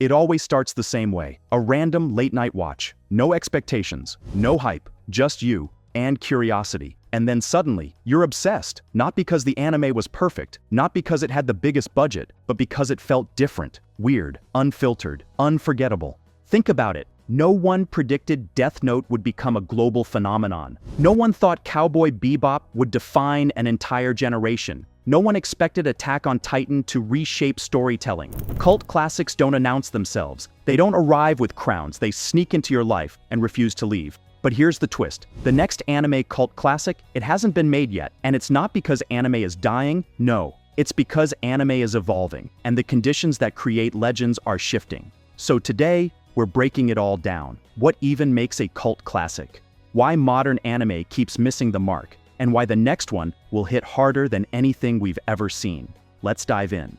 It always starts the same way. A random late-night watch. No expectations, no hype, just you and curiosity. And then suddenly, you're obsessed. Not because the anime was perfect, not because it had the biggest budget, but because it felt different, weird, unfiltered, unforgettable. Think about it. No one predicted Death Note would become a global phenomenon. No one thought Cowboy Bebop would define an entire generation. No one expected Attack on Titan to reshape storytelling. Cult classics don't announce themselves. They don't arrive with crowns. They sneak into your life and refuse to leave. But here's the twist. The next anime cult classic, it hasn't been made yet. And it's not because anime is dying, no. It's because anime is evolving, and the conditions that create legends are shifting. So today, we're breaking it all down. What even makes a cult classic? Why modern anime keeps missing the mark? And why the next one will hit harder than anything we've ever seen. Let's dive in.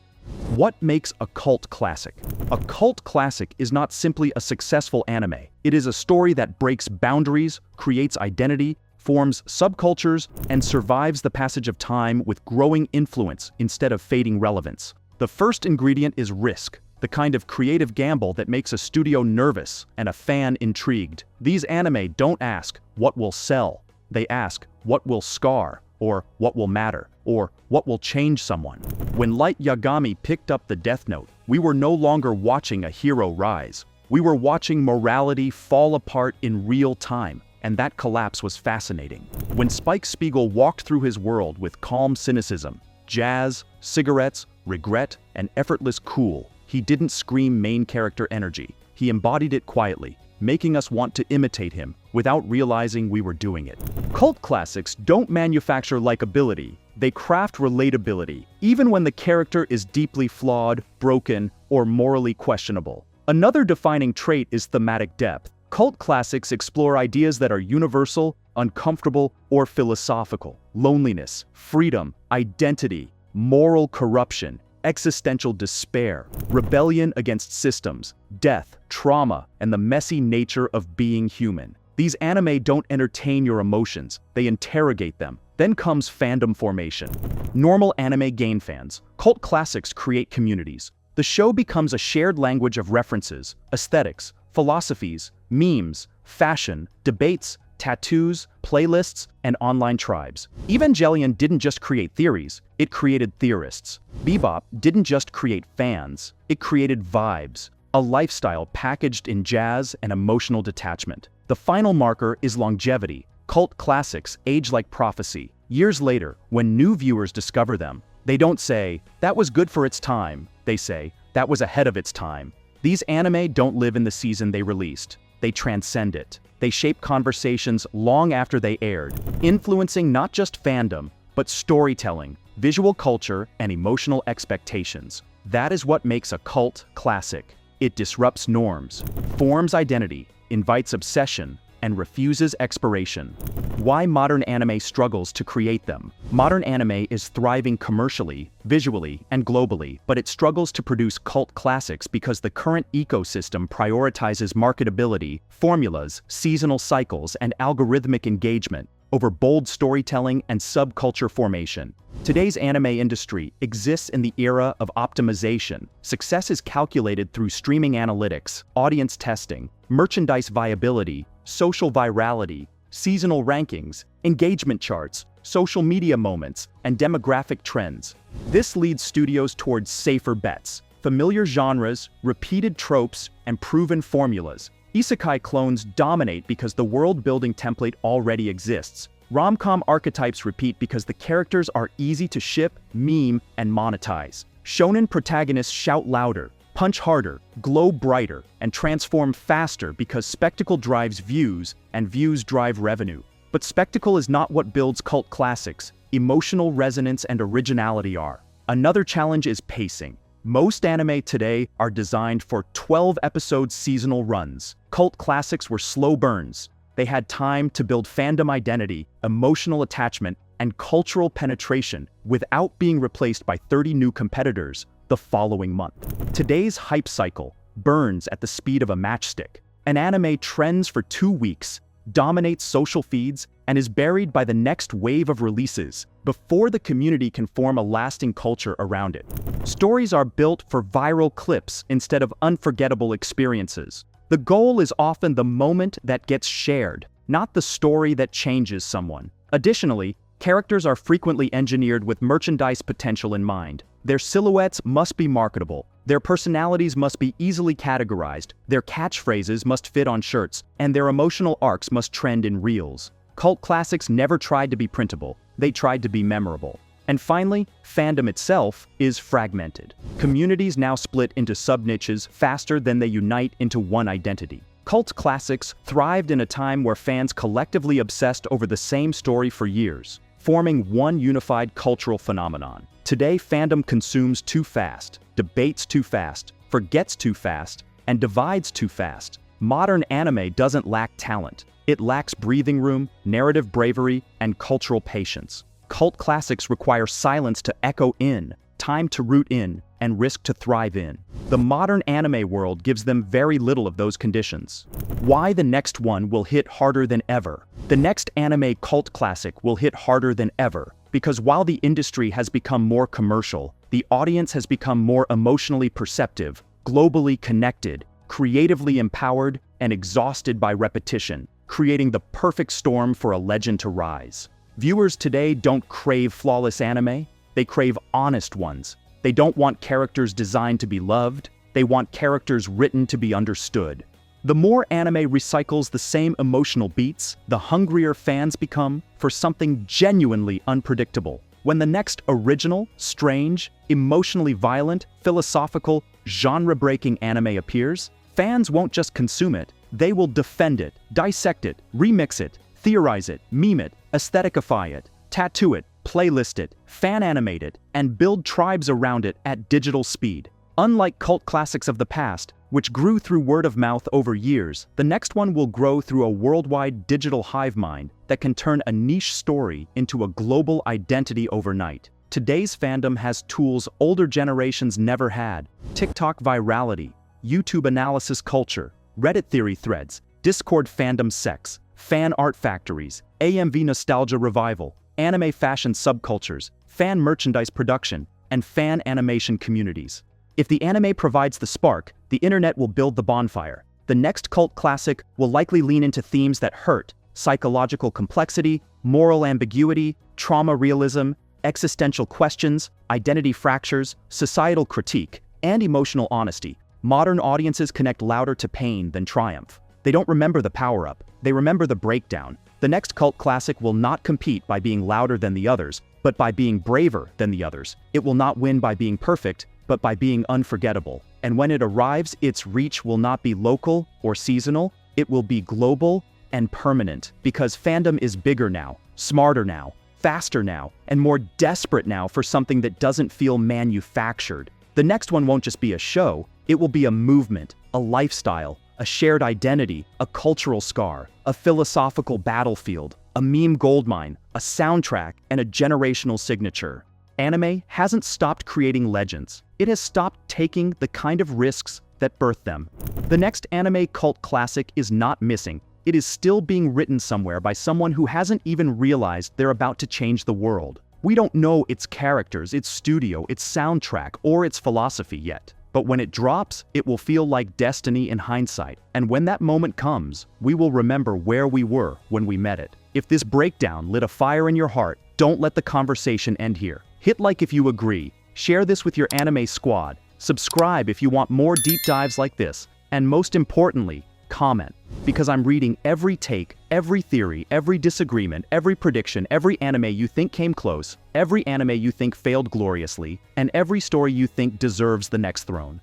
What makes a cult classic? A cult classic is not simply a successful anime. It is a story that breaks boundaries, creates identity, forms subcultures, and survives the passage of time with growing influence instead of fading relevance. The first ingredient is risk, the kind of creative gamble that makes a studio nervous and a fan intrigued. These anime don't ask, what will sell? They ask, what will scar? Or what will matter? Or what will change someone? When Light Yagami picked up the Death Note, we were no longer watching a hero rise. We were watching morality fall apart in real time, and that collapse was fascinating. When Spike Spiegel walked through his world with calm cynicism, jazz, cigarettes, regret, and effortless cool, he didn't scream main character energy. He embodied it quietly, making us want to imitate him without realizing we were doing it. Cult classics don't manufacture likability, they craft relatability, even when the character is deeply flawed, broken, or morally questionable. Another defining trait is thematic depth. Cult classics explore ideas that are universal, uncomfortable, or philosophical. Loneliness, freedom, identity, moral corruption, existential despair, rebellion against systems, death, trauma, and the messy nature of being human. These anime don't entertain your emotions, they interrogate them. Then comes fandom formation. Normal anime gain fans. Cult classics create communities. The show becomes a shared language of references, aesthetics, philosophies, memes, fashion, debates, tattoos, playlists, and online tribes. Evangelion didn't just create theories, it created theorists. Bebop didn't just create fans, it created vibes, a lifestyle packaged in jazz and emotional detachment. The final marker is longevity. Cult classics age like prophecy. Years later, when new viewers discover them, they don't say, "That was good for its time." They say, "That was ahead of its time." These anime don't live in the season they released. They transcend it. They shape conversations long after they aired, influencing not just fandom, but storytelling, visual culture, and emotional expectations. That is what makes a cult classic. It disrupts norms, forms identity, invites obsession, and refuses expiration. Why modern anime struggles to create them? Modern anime is thriving commercially, visually, and globally, but it struggles to produce cult classics because the current ecosystem prioritizes marketability, formulas, seasonal cycles, and algorithmic engagement over bold storytelling and subculture formation. Today's anime industry exists in the era of optimization. Success is calculated through streaming analytics, audience testing, merchandise viability, social virality, seasonal rankings, engagement charts, social media moments, and demographic trends. This leads studios towards safer bets, familiar genres, repeated tropes, and proven formulas. Isekai clones dominate because the world-building template already exists. Rom-com archetypes repeat because the characters are easy to ship, meme, and monetize. Shonen protagonists shout louder, punch harder, glow brighter, and transform faster because spectacle drives views, and views drive revenue. But spectacle is not what builds cult classics. Emotional resonance and originality are. Another challenge is pacing. Most anime today are designed for 12-episode seasonal runs. Cult classics were slow burns. They had time to build fandom identity, emotional attachment, and cultural penetration without being replaced by 30 new competitors the following month. Today's hype cycle burns at the speed of a matchstick. An anime trends for 2 weeks, dominates social feeds, and is buried by the next wave of releases before the community can form a lasting culture around it. Stories are built for viral clips instead of unforgettable experiences. The goal is often the moment that gets shared, not the story that changes someone. Additionally, characters are frequently engineered with merchandise potential in mind. Their silhouettes must be marketable, their personalities must be easily categorized, their catchphrases must fit on shirts, and their emotional arcs must trend in reels. Cult classics never tried to be printable, they tried to be memorable. And finally, fandom itself is fragmented. Communities now split into sub-niches faster than they unite into one identity. Cult classics thrived in a time where fans collectively obsessed over the same story for years, forming one unified cultural phenomenon. Today, fandom consumes too fast, debates too fast, forgets too fast, and divides too fast. Modern anime doesn't lack talent. It lacks breathing room, narrative bravery, and cultural patience. Cult classics require silence to echo in, time to root in, and risk to thrive in. The modern anime world gives them very little of those conditions. Why the next one will hit harder than ever? The next anime cult classic will hit harder than ever, because while the industry has become more commercial, the audience has become more emotionally perceptive, globally connected, creatively empowered, and exhausted by repetition, creating the perfect storm for a legend to rise. Viewers today don't crave flawless anime, they crave honest ones. They don't want characters designed to be loved, they want characters written to be understood. The more anime recycles the same emotional beats, the hungrier fans become for something genuinely unpredictable. When the next original, strange, emotionally violent, philosophical, genre-breaking anime appears, fans won't just consume it, they will defend it, dissect it, remix it, theorize it, meme it, aestheticify it, tattoo it, playlist it, fan-animate it, and build tribes around it at digital speed. Unlike cult classics of the past, which grew through word of mouth over years, the next one will grow through a worldwide digital hive mind that can turn a niche story into a global identity overnight. Today's fandom has tools older generations never had: TikTok virality, YouTube analysis culture, Reddit theory threads, Discord fandom sects, fan art factories, AMV nostalgia revival, anime fashion subcultures, fan merchandise production, and fan animation communities. If the anime provides the spark, the internet will build the bonfire. The next cult classic will likely lean into themes that hurt: psychological complexity, moral ambiguity, trauma realism, existential questions, identity fractures, societal critique, and emotional honesty. Modern audiences connect louder to pain than triumph. They don't remember the power-up, they remember the breakdown. The next cult classic will not compete by being louder than the others, but by being braver than the others. It will not win by being perfect, but by being unforgettable. And when it arrives, its reach will not be local or seasonal, it will be global and permanent. Because fandom is bigger now, smarter now, faster now, and more desperate now for something that doesn't feel manufactured. The next one won't just be a show, it will be a movement, a lifestyle, a shared identity, a cultural scar, a philosophical battlefield, a meme goldmine, a soundtrack, and a generational signature. Anime hasn't stopped creating legends. It has stopped taking the kind of risks that birthed them. The next anime cult classic is not missing. It is still being written somewhere by someone who hasn't even realized they're about to change the world. We don't know its characters, its studio, its soundtrack, or its philosophy yet. But when it drops, it will feel like destiny in hindsight. And when that moment comes, we will remember where we were when we met it. If this breakdown lit a fire in your heart, don't let the conversation end here. Hit like if you agree, share this with your anime squad, subscribe if you want more deep dives like this, and most importantly, comment. Because I'm reading every take, every theory, every disagreement, every prediction, every anime you think came close, every anime you think failed gloriously, and every story you think deserves the next throne.